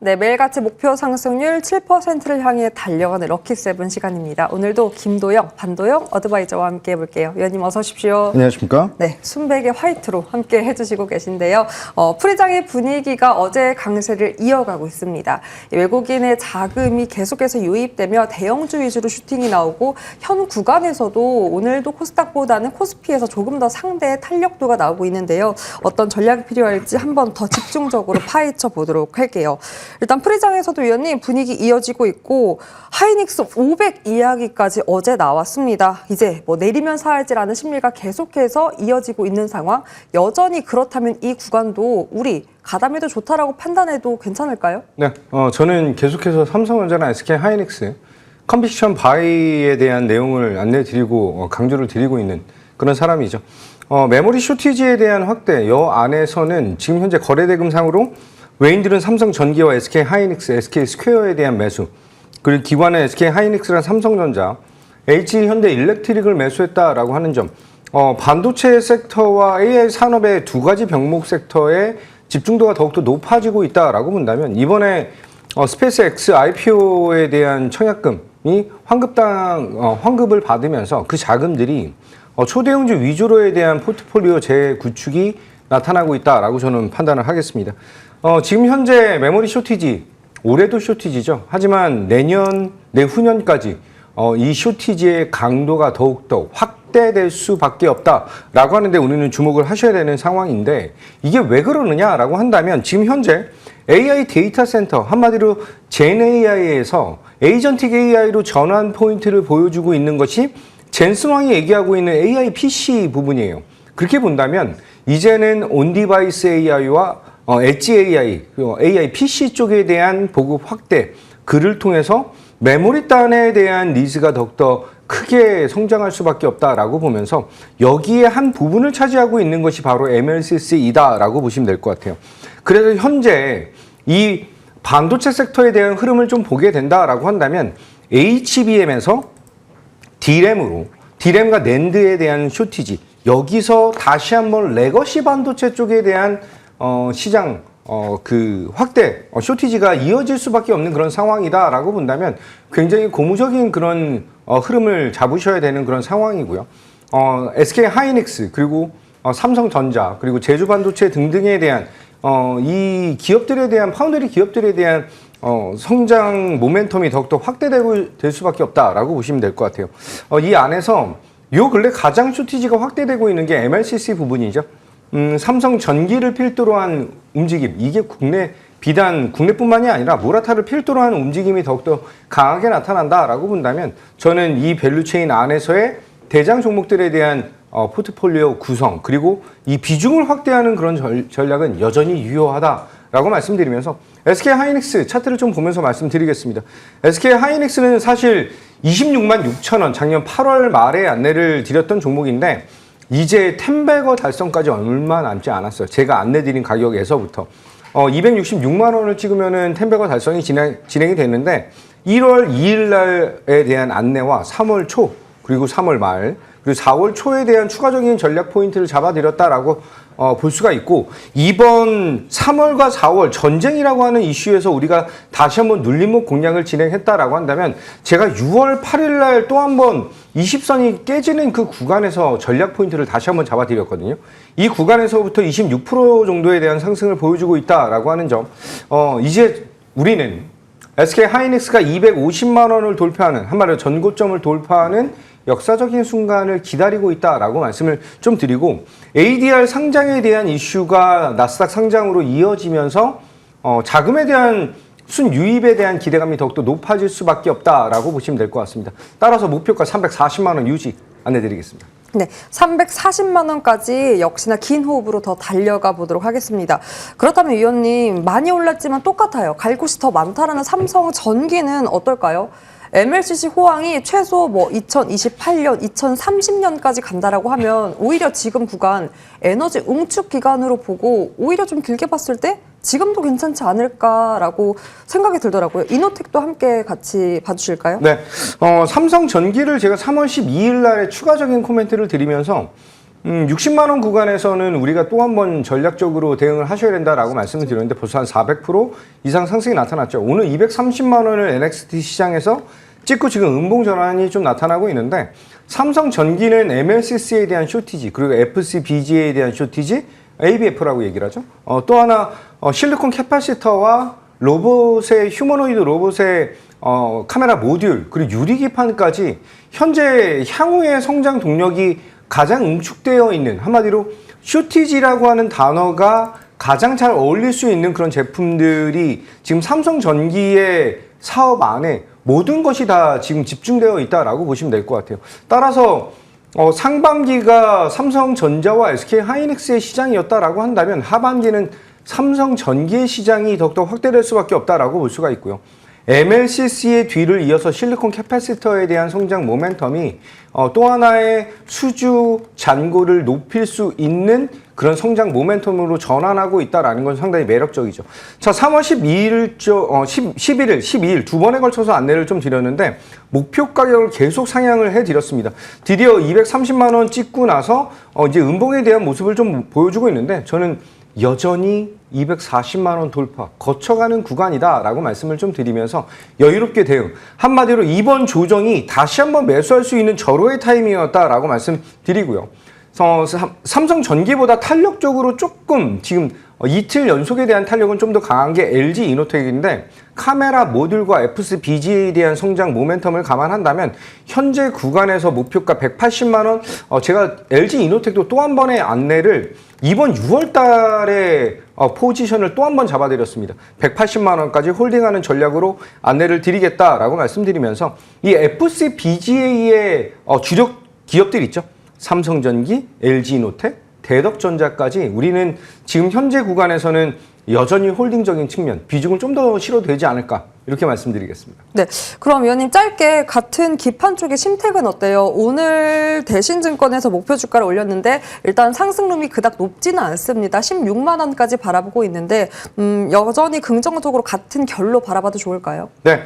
네, 매일같이 목표 상승률 7%를 향해 달려가는 럭키세븐 시간입니다. 오늘도 김도영, 반도영 어드바이저와 함께 해볼게요. 위원님 어서 오십시오. 안녕하십니까? 네, 순백의 화이트로 함께 해주시고 계신데요. 프리장의 분위기가 어제 강세를 이어가고 있습니다. 외국인의 자금이 계속해서 유입되며 대형주 위주로 슈팅이 나오고 현 구간에서도 오늘도 코스닥보다는 코스피에서 조금 더 상대의 탄력도가 나오고 있는데요. 어떤 전략이 필요할지 한번 더 집중적으로 파헤쳐 보도록 할게요. 일단 프리장에서도 위원님 분위기 이어지고 있고 하이닉스 500 이야기까지 어제 나왔습니다. 이제 뭐 내리면 사야지라는 심리가 계속해서 이어지고 있는 상황. 여전히 그렇다면 이 구간도 우리 가담해도 좋다라고 판단해도 괜찮을까요? 네, 저는 계속해서 삼성전자나 SK 하이닉스 컨빅션 바이에 대한 내용을 안내드리고 강조를 드리고 있는 그런 사람이죠. 메모리 쇼티지에 대한 확대, 여 안에서는 지금 현재 거래대금상으로 외인들은 삼성전기와 SK 하이닉스, SK 스퀘어에 대한 매수, 그리고 기관은 SK 하이닉스랑 삼성전자, LG 현대 일렉트릭을 매수했다라고 하는 점, 반도체 섹터와 AI 산업의 두 가지 병목 섹터에 집중도가 더욱더 높아지고 있다라고 본다면 이번에 스페이스X IPO에 대한 청약금이 환급을 받으면서 그 자금들이 초대형주 위주로에 대한 포트폴리오 재구축이 나타나고 있다라고 저는 판단을 하겠습니다. 지금 현재 메모리 쇼티지, 올해도 쇼티지죠. 하지만 내년, 내후년까지 이 쇼티지의 강도가 더욱더 확대될 수밖에 없다라고 하는데 우리는 주목을 하셔야 되는 상황인데 이게 왜 그러느냐라고 한다면 지금 현재 AI 데이터 센터, 한마디로 젠 AI에서 에이전틱 AI로 전환 포인트를 보여주고 있는 것이 젠슨왕이 얘기하고 있는 AI PC 부분이에요. 그렇게 본다면 이제는 온디바이스 AI와 엣지 AI, AI PC 쪽에 대한 보급 확대, 그를 통해서 메모리 단에 대한 니즈가 더욱더 크게 성장할 수밖에 없다라고 보면서 여기에 한 부분을 차지하고 있는 것이 바로 MLCC이다라고 보시면 될 것 같아요. 그래서 현재 이 반도체 섹터에 대한 흐름을 좀 보게 된다라고 한다면 HBM에서 D램과 낸드에 대한 쇼티지, 여기서 다시 한번 레거시 반도체 쪽에 대한 시장 확대 쇼티지가 이어질 수밖에 없는 그런 상황이다라고 본다면 굉장히 고무적인 그런 흐름을 잡으셔야 되는 그런 상황이고요. SK 하이닉스 그리고 삼성전자 그리고 제주 반도체 등등에 대한 이 기업들에 대한 파운드리 기업들에 대한 성장 모멘텀이 더욱더 확대되고 될 수밖에 없다라고 보시면 될 것 같아요. 이 안에서 요 근래 가장 쇼티지가 확대되고 있는 게 MLCC 부분이죠. 삼성 전기를 필두로 한 움직임, 이게 비단 국내뿐만이 아니라 모라타를 필두로 하는 움직임이 더욱더 강하게 나타난다라고 본다면 저는 이 밸류체인 안에서의 대장 종목들에 대한 포트폴리오 구성, 그리고 이 비중을 확대하는 그런 전략은 여전히 유효하다라고 말씀드리면서 SK 하이닉스 차트를 좀 보면서 말씀드리겠습니다. SK 하이닉스는 사실 26만 6천 원, 작년 8월 말에 안내를 드렸던 종목인데 이제 10배거 달성까지 얼마 남지 않았어요. 제가 안내드린 가격에서부터 266만 원을 찍으면은 10배거 달성이 진행이 됐는데 1월 2일 날에 대한 안내와 3월 초 그리고 3월 말 그리고 4월 초에 대한 추가적인 전략 포인트를 잡아드렸다라고 볼 수가 있고 이번 3월과 4월 전쟁이라고 하는 이슈에서 우리가 다시 한번 눌림목 공략을 진행했다라고 한다면 제가 6월 8일 날 또 한번 20선이 깨지는 그 구간에서 전략 포인트를 다시 한번 잡아드렸거든요. 이 구간에서부터 26% 정도에 대한 상승을 보여주고 있다라고 하는 점, 이제 우리는 SK 하이닉스가 250만 원을 돌파하는, 한마디로 전고점을 돌파하는 역사적인 순간을 기다리고 있다라고 말씀을 좀 드리고 ADR 상장에 대한 이슈가 나스닥 상장으로 이어지면서 자금에 대한 순유입에 대한 기대감이 더욱더 높아질 수밖에 없다라고 보시면 될 것 같습니다. 따라서 목표가 340만 원 유지 안내드리겠습니다. 네, 340만 원까지 역시나 긴 호흡으로 더 달려가 보도록 하겠습니다. 그렇다면 위원님 많이 올랐지만 똑같아요. 갈 곳이 더 많다라는 삼성전기는 어떨까요? MLCC 호황이 최소 2028년, 2030년까지 간다라고 하면 오히려 지금 구간 에너지 응축 기간으로 보고 오히려 좀 길게 봤을 때 지금도 괜찮지 않을까라고 생각이 들더라고요. 이노텍도 함께 같이 봐주실까요? 네, 삼성전기를 제가 3월 12일 날에 추가적인 코멘트를 드리면서 60만 원 구간에서는 우리가 또 한 번 전략적으로 대응을 하셔야 된다라고 말씀을 드렸는데 벌써 한 400% 이상 상승이 나타났죠. 오늘 230만 원을 NXT 시장에서 찍고 지금 음봉 전환이 좀 나타나고 있는데 삼성전기는 MLCC에 대한 쇼티지 그리고 FCBGA에 대한 쇼티지 ABF라고 얘기를 하죠. 또 하나 실리콘 캐파시터와 로봇의 휴머노이드 로봇의 카메라 모듈 그리고 유리기판까지 현재 향후의 성장 동력이 가장 응축되어 있는 한마디로 쇼티지라고 하는 단어가 가장 잘 어울릴 수 있는 그런 제품들이 지금 삼성전기의 사업 안에 모든 것이 다 지금 집중되어 있다라고 보시면 될 것 같아요. 따라서 상반기가 삼성전자와 SK하이닉스의 시장이었다라고 한다면 하반기는 삼성전기의 시장이 더욱더 확대될 수밖에 없다라고 볼 수가 있고요. MLCC의 뒤를 이어서 실리콘 캐파시터에 대한 성장 모멘텀이 또 하나의 수주 잔고를 높일 수 있는 그런 성장 모멘텀으로 전환하고 있다는 건 상당히 매력적이죠. 자, 3월 12일 두 번에 걸쳐서 안내를 좀 드렸는데 목표 가격을 계속 상향을 해드렸습니다. 드디어 230만 원 찍고 나서 이제 음봉에 대한 모습을 좀 보여주고 있는데 저는 여전히 240만 원 돌파 거쳐가는 구간이다라고 말씀을 좀 드리면서 여유롭게 대응 한마디로 이번 조정이 다시 한번 매수할 수 있는 절호의 타이밍이었다라고 말씀드리고요. 삼성전기보다 탄력적으로 조금 지금 이틀 연속에 대한 탄력은 좀 더 강한 게 LG 이노텍인데 카메라 모듈과 FCBGA에 대한 성장 모멘텀을 감안한다면 현재 구간에서 목표가 180만 원 제가 LG 이노텍도 또 한 번의 안내를 이번 6월 달에 포지션을 또 한 번 잡아드렸습니다. 180만 원까지 홀딩하는 전략으로 안내를 드리겠다라고 말씀드리면서 이 FCBGA의 주력 기업들 있죠. 삼성전기, LG이노텍, 대덕전자까지 우리는 지금 현재 구간에서는 여전히 홀딩적인 측면, 비중을 좀 더 실어도 되지 않을까 이렇게 말씀드리겠습니다. 네, 그럼 위원님 짧게 같은 기판 쪽의 심택은 어때요? 오늘 대신증권에서 목표 주가를 올렸는데 일단 상승룸이 그닥 높지는 않습니다. 16만 원까지 바라보고 있는데 여전히 긍정적으로 같은 결로 바라봐도 좋을까요? 네.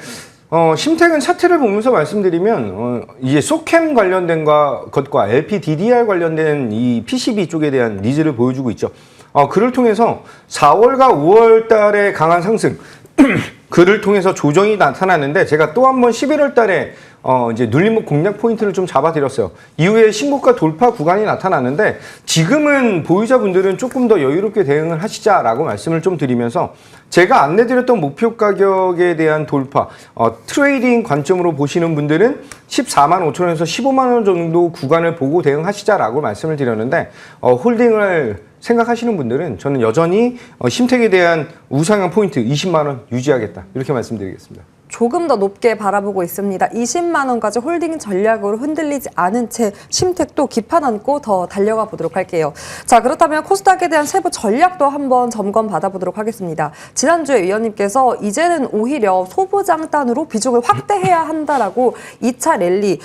심택은 차트를 보면서 말씀드리면 이제 소캠 관련된 것과 LPDDR 관련된 이 PCB 쪽에 대한 니즈를 보여주고 있죠. 그를 통해서 4월과 5월 달에 강한 상승 그를 통해서 조정이 나타났는데 제가 또 한 번 11월 달에 이제 눌림목 공략 포인트를 좀 잡아드렸어요. 이후에 신고가 돌파 구간이 나타났는데 지금은 보유자분들은 조금 더 여유롭게 대응을 하시자라고 말씀을 좀 드리면서 제가 안내드렸던 목표 가격에 대한 돌파 트레이딩 관점으로 보시는 분들은 14만 5천 원에서 15만 원 정도 구간을 보고 대응하시자라고 말씀을 드렸는데 홀딩을 생각하시는 분들은 저는 여전히 심택에 대한 우상향 포인트 20만 원 유지하겠다 이렇게 말씀드리겠습니다. 조금 더 높게 바라보고 있습니다. 20만 원까지 홀딩 전략으로 흔들리지 않은 채 심택도 기판 안고 더 달려가 보도록 할게요. 자, 그렇다면 코스닥에 대한 세부 전략도 한번 점검 받아보도록 하겠습니다. 지난주에 위원님께서 이제는 오히려 소부장 단으로 비중을 확대해야 한다라고 2차 랠리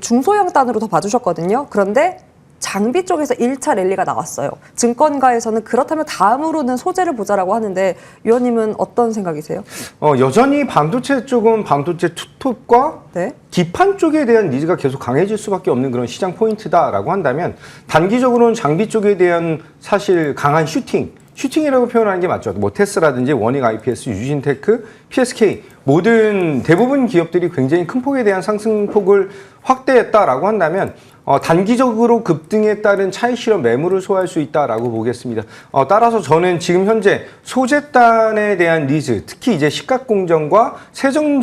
중소형 단으로 더 봐주셨거든요. 그런데 장비 쪽에서 1차 랠리가 나왔어요. 증권가에서는 그렇다면 다음으로는 소재를 보자라고 하는데 위원님은 어떤 생각이세요? 여전히 반도체 쪽은 반도체 투톱과 네. 기판 쪽에 대한 니즈가 계속 강해질 수밖에 없는 그런 시장 포인트다라고 한다면 단기적으로는 장비 쪽에 대한 사실 강한 슈팅이라고 표현하는 게 맞죠. 뭐 테스라든지 원익 IPS, 유진테크, PSK 모든 대부분 기업들이 굉장히 큰 폭에 대한 상승폭을 확대했다라고 한다면 단기적으로 급등에 따른 차익 실현 매물을 소화할 수 있다라고 보겠습니다. 따라서 저는 지금 현재 소재단에 대한 니즈, 특히 이제 식각공정과 세정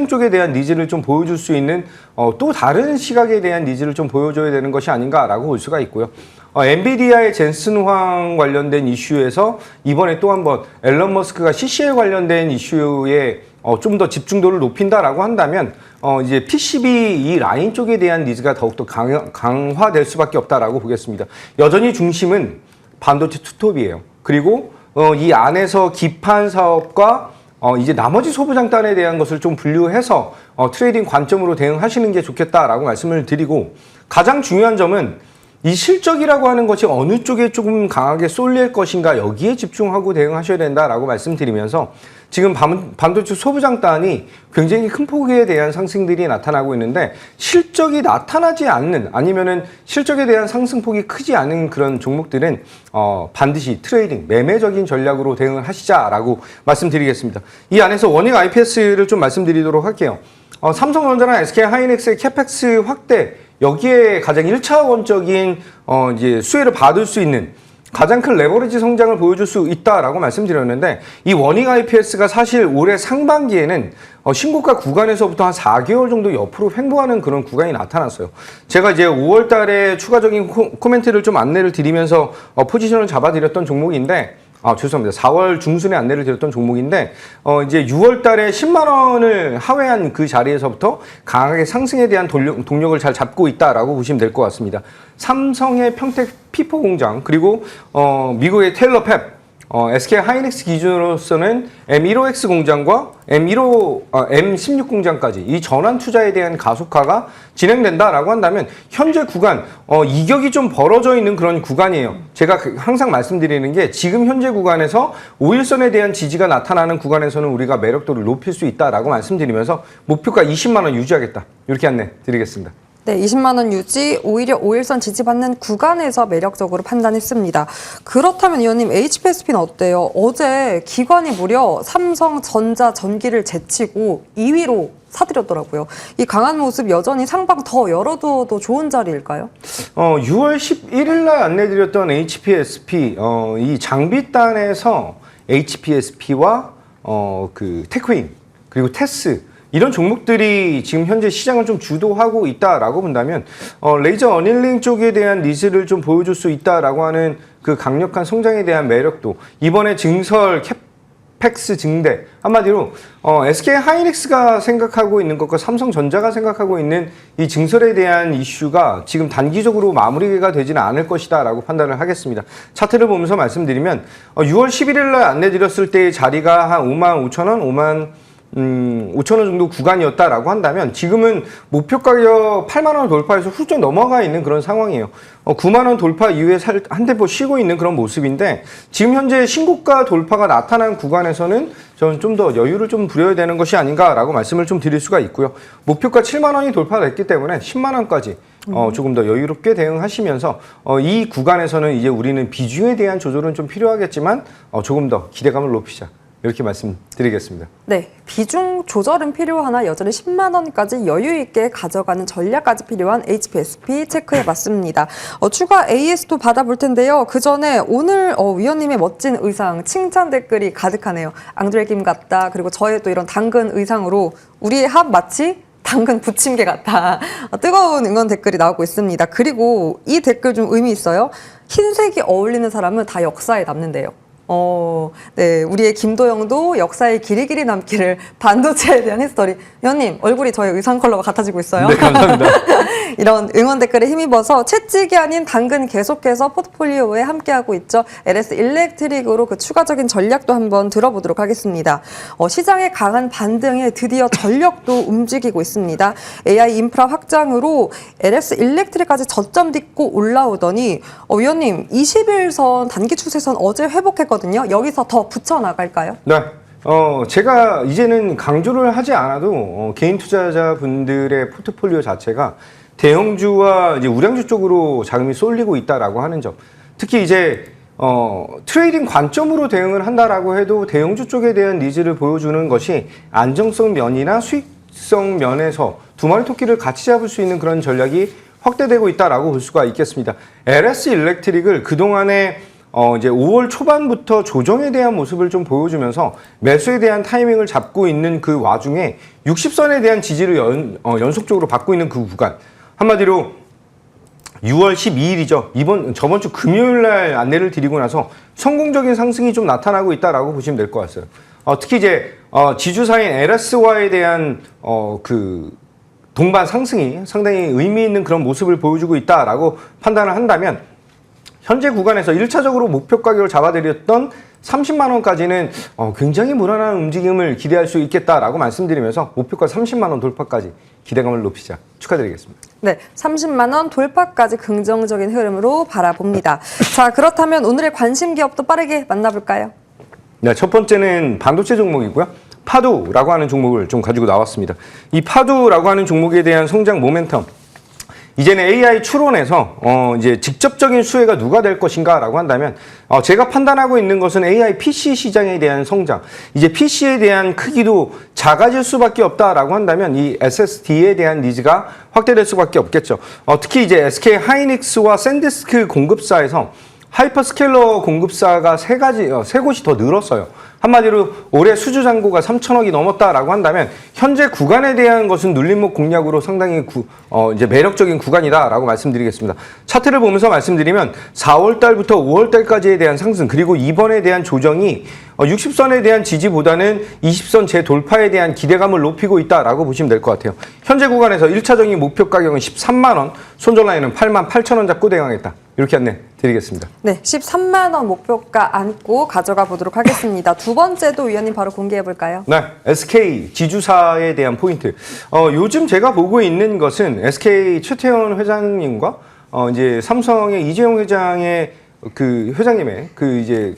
쪽에 대한 니즈를 좀 보여줄 수 있는 또 다른 시각에 대한 니즈를 좀 보여줘야 되는 것이 아닌가라고 볼 수가 있고요. 엔비디아의 젠슨 황 관련된 이슈에서 이번에 또 한번 앨런 머스크가 CCL 관련된 이슈에 좀 더 집중도를 높인다라고 한다면 이제 PCB 이 라인 쪽에 대한 니즈가 더욱더 강화될 수밖에 없다라고 보겠습니다. 여전히 중심은 반도체 투톱이에요. 그리고 이 안에서 기판 사업과 이제 나머지 소부장단에 대한 것을 좀 분류해서 트레이딩 관점으로 대응하시는 게 좋겠다라고 말씀을 드리고 가장 중요한 점은 이 실적이라고 하는 것이 어느 쪽에 조금 강하게 쏠릴 것인가 여기에 집중하고 대응하셔야 된다라고 말씀드리면서 지금 반도체 소부장단이 굉장히 큰 폭에 대한 상승들이 나타나고 있는데 실적이 나타나지 않는 아니면은 실적에 대한 상승폭이 크지 않은 그런 종목들은 반드시 트레이딩, 매매적인 전략으로 대응을 하시자라고 말씀드리겠습니다. 이 안에서 원익 IPS를 좀 말씀드리도록 할게요. 삼성전자나 SK하이닉스의 캐펙스 확대 여기에 가장 1차원적인 이제 수혜를 받을 수 있는 가장 큰 레버리지 성장을 보여줄 수 있다라고 말씀드렸는데 이 원익 IPS가 사실 올해 상반기에는 신고가 구간에서부터 한 4개월 정도 옆으로 횡보하는 그런 구간이 나타났어요. 제가 이제 5월 달에 추가적인 코멘트를 좀 안내를 드리면서 포지션을 잡아드렸던 종목인데 죄송합니다. 4월 중순에 안내를 드렸던 종목인데 이제 6월 달에 10만 원을 하회한 그 자리에서부터 강하게 상승에 대한 동력을 잘 잡고 있다라고 보시면 될 것 같습니다. 삼성의 평택 P4 공장 그리고 미국의 테일러팹 SK하이닉스 기준으로서는 M15X 공장과 M16 공장까지 이 전환 투자에 대한 가속화가 진행된다라고 한다면 현재 구간 이격이 좀 벌어져 있는 그런 구간이에요. 제가 항상 말씀드리는 게 지금 현재 구간에서 5일선에 대한 지지가 나타나는 구간에서는 우리가 매력도를 높일 수 있다라고 말씀드리면서 목표가 20만 원 유지하겠다. 이렇게 안내 드리겠습니다. 네, 20만 원 유지, 오히려 5일선 지지받는 구간에서 매력적으로 판단했습니다. 그렇다면 의원님, HPSP는 어때요? 어제 기관이 무려 삼성전자 전기를 제치고 2위로 사들였더라고요. 이 강한 모습 여전히 상방 더 열어두어도 좋은 자리일까요? 6월 11일 날 안내드렸던 HPSP, 이 장비단에서 HPSP와 그 테크윈 그리고 테스 이런 종목들이 지금 현재 시장을 좀 주도하고 있다라고 본다면 레이저 어닐링 쪽에 대한 니즈를 좀 보여줄 수 있다라고 하는 그 강력한 성장에 대한 매력도 이번에 증설 캡펙스 증대 한마디로 SK하이닉스가 생각하고 있는 것과 삼성전자가 생각하고 있는 이 증설에 대한 이슈가 지금 단기적으로 마무리가 되지는 않을 것이다 라고 판단을 하겠습니다. 차트를 보면서 말씀드리면 6월 11일 날 안내드렸을 때의 자리가 한 5만 5천 원, 5천 원 정도 구간이었다라고 한다면 지금은 목표 가격 8만 원 돌파해서 훌쩍 넘어가 있는 그런 상황이에요. 9만 원 돌파 이후에 한 대포 쉬고 있는 그런 모습인데 지금 현재 신고가 돌파가 나타난 구간에서는 저는 좀 더 여유를 좀 부려야 되는 것이 아닌가라고 말씀을 좀 드릴 수가 있고요. 목표가 7만 원이 돌파됐기 때문에 10만 원까지 조금 더 여유롭게 대응하시면서 이 구간에서는 이제 우리는 비중에 대한 조절은 좀 필요하겠지만 조금 더 기대감을 높이자. 이렇게 말씀드리겠습니다. 네, 비중 조절은 필요하나 여전히 10만 원까지 여유 있게 가져가는 전략까지 필요한 HPSP 체크해봤습니다. 추가 AS도 받아볼 텐데요. 그 전에 오늘 위원님의 멋진 의상 칭찬 댓글이 가득하네요. 앙드레김 같다. 그리고 저의 또 이런 당근 의상으로 우리의 합 마치 당근 부침개 같다. 뜨거운 응원 댓글이 나오고 있습니다. 그리고 이 댓글 좀 의미 있어요. 흰색이 어울리는 사람은 다 역사에 남는데요. 네, 우리의 김도영도 역사에 길이길이 남기를 반도체에 대한 히스토리. 위원님, 얼굴이 저의 의상 컬러가 같아지고 있어요. 네, 감사합니다. 이런 응원 댓글에 힘입어서 채찍이 아닌 당근 계속해서 포트폴리오에 함께하고 있죠. LS 일렉트릭으로 그 추가적인 전략도 한번 들어보도록 하겠습니다. 시장의 강한 반등에 드디어 전력도 움직이고 있습니다. AI 인프라 확장으로 LS 일렉트릭까지 저점 딛고 올라오더니 위원님, 21선 단기 추세선 어제 회복했거든요. 여기서 더 붙여나갈까요? 네. 제가 이제는 강조를 하지 않아도 개인 투자자분들의 포트폴리오 자체가 대형주와 이제 우량주 쪽으로 자금이 쏠리고 있다라고 하는 점. 특히 이제 트레이딩 관점으로 대응을 한다라고 해도 대형주 쪽에 대한 니즈를 보여주는 것이 안정성 면이나 수익성 면에서 두 마리 토끼를 같이 잡을 수 있는 그런 전략이 확대되고 있다라고 볼 수가 있겠습니다. LS 일렉트릭을 그동안에 이제 5월 초반부터 조정에 대한 모습을 좀 보여주면서 매수에 대한 타이밍을 잡고 있는 그 와중에 60선에 대한 지지를 연속적으로 받고 있는 그 구간. 한마디로 6월 12일이죠. 저번 주 금요일 날 안내를 드리고 나서 성공적인 상승이 좀 나타나고 있다라고 보시면 될 것 같아요. 특히 이제 지주사인 LS와에 대한 그 동반 상승이 상당히 의미 있는 그런 모습을 보여주고 있다라고 판단을 한다면 현재 구간에서 1차적으로 목표 가격을 잡아드렸던 30만 원까지는 굉장히 무난한 움직임을 기대할 수 있겠다라고 말씀드리면서 목표가 30만 원 돌파까지 기대감을 높이자 축하드리겠습니다. 네, 30만 원 돌파까지 긍정적인 흐름으로 바라봅니다. 자, 그렇다면 오늘의 관심 기업도 빠르게 만나볼까요? 네, 첫 번째는 반도체 종목이고요. 파도라고 하는 종목을 좀 가지고 나왔습니다. 이 파도라고 하는 종목에 대한 성장 모멘텀. 이제는 AI 추론에서 이제 직접적인 수혜가 누가 될 것인가라고 한다면 제가 판단하고 있는 것은 AI PC 시장에 대한 성장. 이제 PC에 대한 크기도 작아질 수밖에 없다라고 한다면 이 SSD에 대한 니즈가 확대될 수밖에 없겠죠. 특히 이제 SK 하이닉스와 샌디스크 공급사에서 하이퍼스케일러 공급사가 세 곳이 더 늘었어요. 한마디로 올해 수주 잔고가 3천억이 넘었다라고 한다면 현재 구간에 대한 것은 눌림목 공략으로 상당히 이제 매력적인 구간이다라고 말씀드리겠습니다. 차트를 보면서 말씀드리면 4월 달부터 5월 달까지에 대한 상승 그리고 이번에 대한 조정이 60선에 대한 지지보다는 20선 재돌파에 대한 기대감을 높이고 있다라고 보시면 될 것 같아요. 현재 구간에서 1차적인 목표 가격은 13만 원, 손절 라인은 8만 8천 원 잡고 대응하겠다. 이렇게 안내 드리겠습니다. 네, 13만 원 목표가 안고 가져가 보도록 하겠습니다. 두 번째도 위원님 바로 공개해 볼까요? 네, SK 지주사에 대한 포인트. 요즘 제가 보고 있는 것은 SK 최태원 회장님과 이제 삼성의 이재용 회장의 그 회장님의 그 이제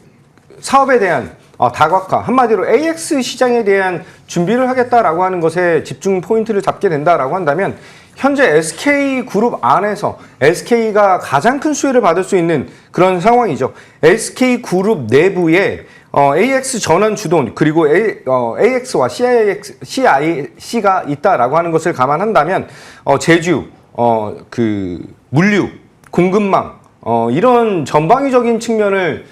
사업에 대한 다각화, 한마디로 AX 시장에 대한 준비를 하겠다라고 하는 것에 집중 포인트를 잡게 된다라고 한다면 현재 SK 그룹 안에서 SK가 가장 큰 수혜를 받을 수 있는 그런 상황이죠. SK 그룹 내부에 AX 전환 주돈 그리고 AX와 CIC가 있다라고 하는 것을 감안한다면 제주, 그 물류, 공급망 이런 전방위적인 측면을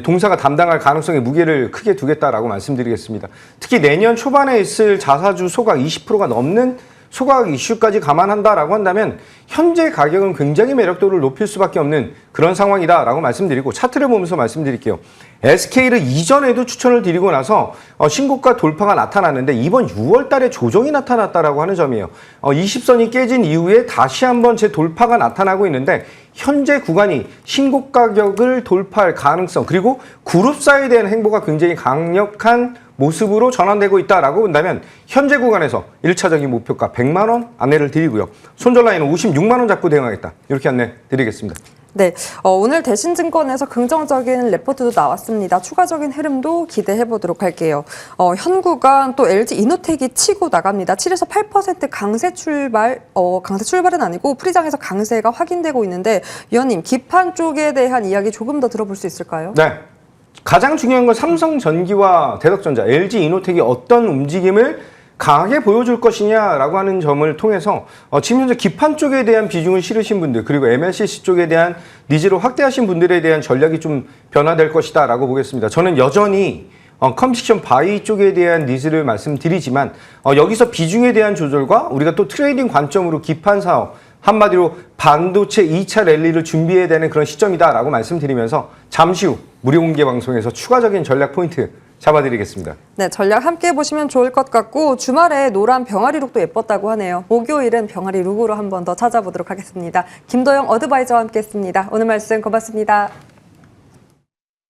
동사가 담당할 가능성의 무게를 크게 두겠다라고 말씀드리겠습니다. 특히 내년 초반에 있을 자사주 소각 20%가 넘는 소각 이슈까지 감안한다라고 한다면 현재 가격은 굉장히 매력도를 높일 수밖에 없는 그런 상황이다라고 말씀드리고 차트를 보면서 말씀드릴게요. SK를 이전에도 추천을 드리고 나서 신고가 돌파가 나타났는데 이번 6월 달에 조정이 나타났다라고 하는 점이에요. 20선이 깨진 이후에 다시 한번 재돌파가 나타나고 있는데 현재 구간이 신고 가격을 돌파할 가능성 그리고 그룹사에 대한 행보가 굉장히 강력한 모습으로 전환되고 있다라고 본다면 현재 구간에서 1차적인 목표가 100만 원 안내를 드리고요. 손절 라인은 56만 원 잡고 대응하겠다. 이렇게 안내 드리겠습니다. 네, 오늘 대신증권에서 긍정적인 레포트도 나왔습니다. 추가적인 흐름도 기대해 보도록 할게요. 현 구간 또 LG 이노텍이 치고 나갑니다. 7에서 8% 강세 출발, 강세 출발은 아니고 프리장에서 강세가 확인되고 있는데 위원님 기판 쪽에 대한 이야기 조금 더 들어볼 수 있을까요? 네. 가장 중요한 건 삼성전기와 대덕전자, LG 이노텍이 어떤 움직임을 강하게 보여줄 것이냐라고 하는 점을 통해서 지금 현재 기판 쪽에 대한 비중을 실으신 분들 그리고 MLCC 쪽에 대한 니즈를 확대하신 분들에 대한 전략이 좀 변화될 것이다 라고 보겠습니다. 저는 여전히 컴퓨테이션 바이 쪽에 대한 니즈를 말씀드리지만 여기서 비중에 대한 조절과 우리가 또 트레이딩 관점으로 기판 사업 한마디로 반도체 2차 랠리를 준비해야 되는 그런 시점이다라고 말씀드리면서 잠시 후 무료 공개 방송에서 추가적인 전략 포인트 잡아드리겠습니다. 네, 전략 함께 보시면 좋을 것 같고 주말에 노란 병아리 룩도 예뻤다고 하네요. 목요일은 병아리 룩으로 한 번 더 찾아보도록 하겠습니다. 김도영 어드바이저와 함께했습니다. 오늘 말씀 고맙습니다.